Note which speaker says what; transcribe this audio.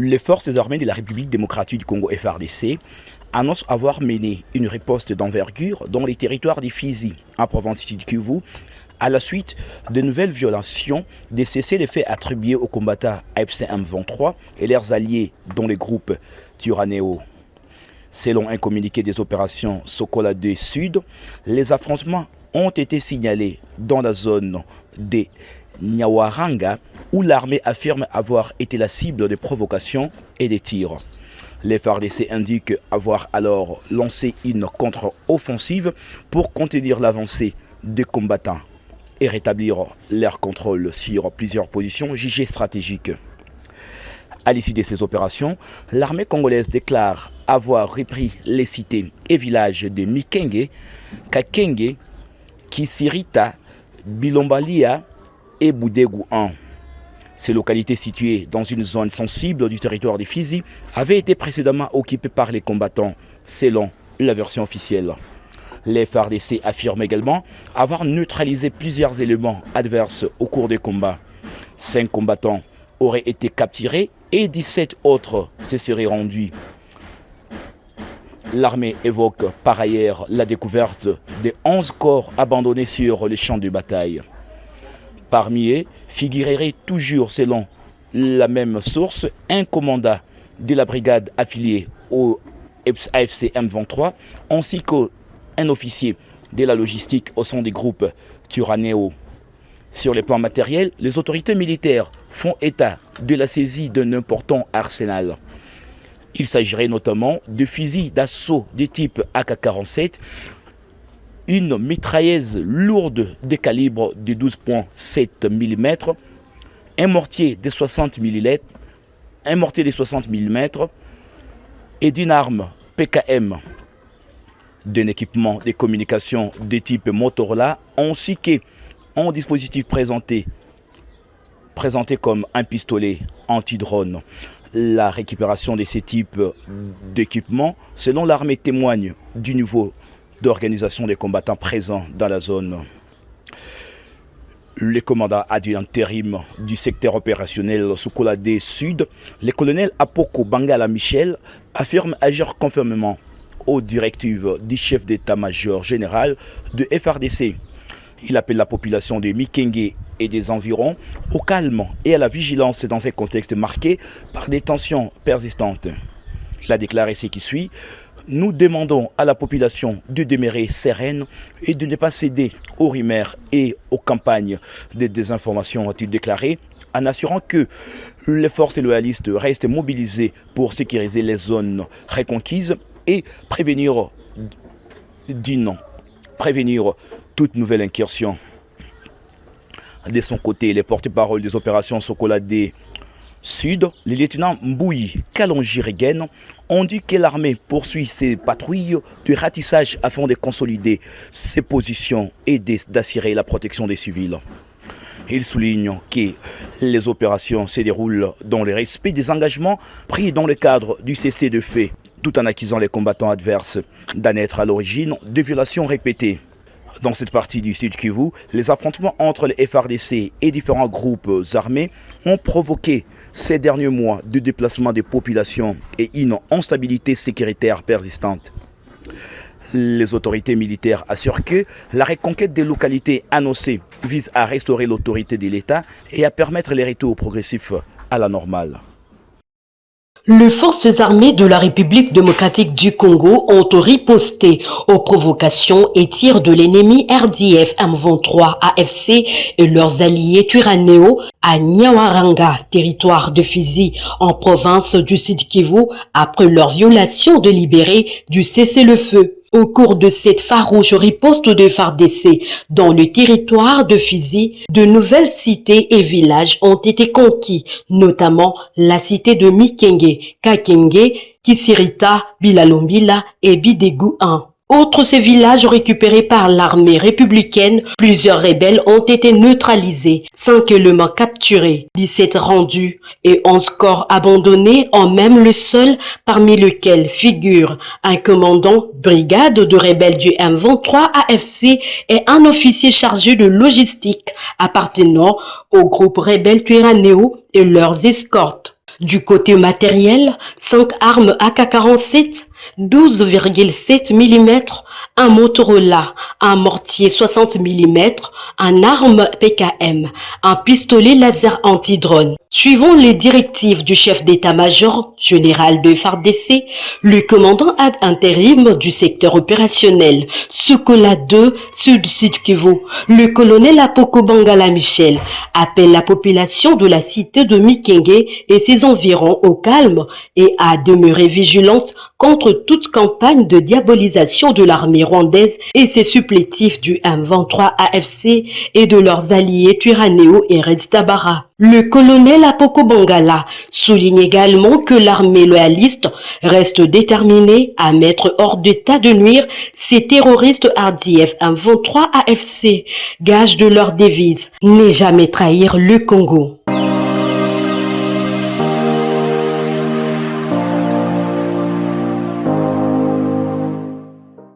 Speaker 1: Les forces armées de la République démocratique du Congo FARDC annoncent avoir mené une riposte d'envergure dans les territoires des Fizi, en province du Kivu, à la suite de nouvelles violations des cessez-le-feu attribués aux combattants AFC M23 et leurs alliés, dont les groupes Twirwaneho. Selon un communiqué des opérations Sokola 2 Sud, les affrontements ont été signalés dans la zone des Nyawaranga, où l'armée affirme avoir été la cible de provocations et de tirs. Les FARDC indiquent avoir alors lancé une contre-offensive pour contenir l'avancée des combattants et rétablir leur contrôle sur plusieurs positions jugées stratégiques. À l'issue de ces opérations, l'armée congolaise déclare avoir repris les cités et villages de Mikenge, Kakenge, Kisirita, Bilombalia et Boudegou 1. Ces localités situées dans une zone sensible du territoire des Fizi avaient été précédemment occupées par les combattants, selon la version officielle. Les FARDC affirment également avoir neutralisé plusieurs éléments adverses au cours des combats. 5 combattants auraient été capturés et 17 autres se seraient rendus. L'armée évoque par ailleurs la découverte de 11 corps abandonnés sur les champs de bataille. Parmi eux figurerait toujours, selon la même source, un commandant de la brigade affiliée au AFC M23 ainsi qu'un officier de la logistique au sein des groupes Twirwaneho. Sur le plan matériel, les autorités militaires font état de la saisie d'un important arsenal. Il s'agirait notamment de fusils d'assaut de type AK-47, une mitrailleuse lourde de calibre de 12,7 mm, un mortier de 60 mm, et d'une arme PKM, d'un équipement de communication de type Motorola, ainsi qu'un dispositif présenté comme un pistolet anti-drone. La récupération de ces types d'équipements, selon l'armée, témoigne du niveau d'organisation des combattants présents dans la zone. Le commandant adjoint intérim du secteur opérationnel Sokola 2 Sud, le colonel Apoko Bangala Michel, affirme agir conformément aux directives du chef d'état-major général de FARDC. Il appelle la population de Mikenge et des environs au calme et à la vigilance dans un contexte marqué par des tensions persistantes. Il a déclaré ce qui suit: nous demandons à la population de demeurer sereine et de ne pas céder aux rumeurs et aux campagnes de désinformation, a-t-il déclaré, en assurant que les forces loyalistes restent mobilisées pour sécuriser les zones reconquises et prévenir toute nouvelle incursion. De son côté, les porte-parole des opérations Sokola 2 Sud, les lieutenants Mbouyi Kalonji-Regen, ont dit que l'armée poursuit ses patrouilles de ratissage afin de consolider ses positions et d'assurer la protection des civils. Il souligne que les opérations se déroulent dans le respect des engagements pris dans le cadre du cessez-le-feu, tout en accusant les combattants adverses d'en être à l'origine de violations répétées. Dans cette partie du Sud Kivu, les affrontements entre les FARDC et différents groupes armés ont provoqué ces derniers mois de déplacement des populations et une instabilité sécuritaire persistante. Les autorités militaires assurent que la reconquête des localités annoncées vise à restaurer l'autorité de l'État et à permettre les retours progressifs à la normale.
Speaker 2: Les forces armées de la République démocratique du Congo ont riposté aux provocations et tirs de l'ennemi RDF M23 AFC et leurs alliés Twirwaneho à Nyawaranga, territoire de Fizi, en province du Sud Kivu, après leur violation délibérée du cessez-le-feu. Au cours de cette farouche riposte de FARDC dans le territoire de Fizi, de nouvelles cités et villages ont été conquis, notamment la cité de Mikenge, Kakenge, Kisirita, Bilalombila et Bidegou 1. Outre ces villages récupérés par l'armée républicaine, plusieurs rebelles ont été neutralisés, 5 éléments capturés, 17 rendus et 11 corps abandonnés en même le sol, parmi lesquels figure un commandant brigade de rebelles du M23 AFC et un officier chargé de logistique appartenant au groupe rebelle Twirwaneho et leurs escortes. Du côté matériel, 5 armes AK-47, 12,7 mm, un Motorola, un mortier 60 mm, un arme PKM, un pistolet laser anti-drone. Suivant les directives du chef d'état-major général de FARDC, le commandant ad intérim du secteur opérationnel Sokola 2 Sud Kivu, le colonel Apoko Bangala Michel, appelle la population de la cité de Mikenge et ses environs au calme et à demeurer vigilante contre toute campagne de diabolisation de l'armée rwandaise et ses supplétifs du M23 AFC et de leurs alliés Twirwaneho et Red Tabara. Le colonel Apoko Bangala souligne également que l'armée loyaliste reste déterminée à mettre hors d'état de nuire ces terroristes RDF M23 AFC, gage de leur devise, ne jamais trahir le Congo.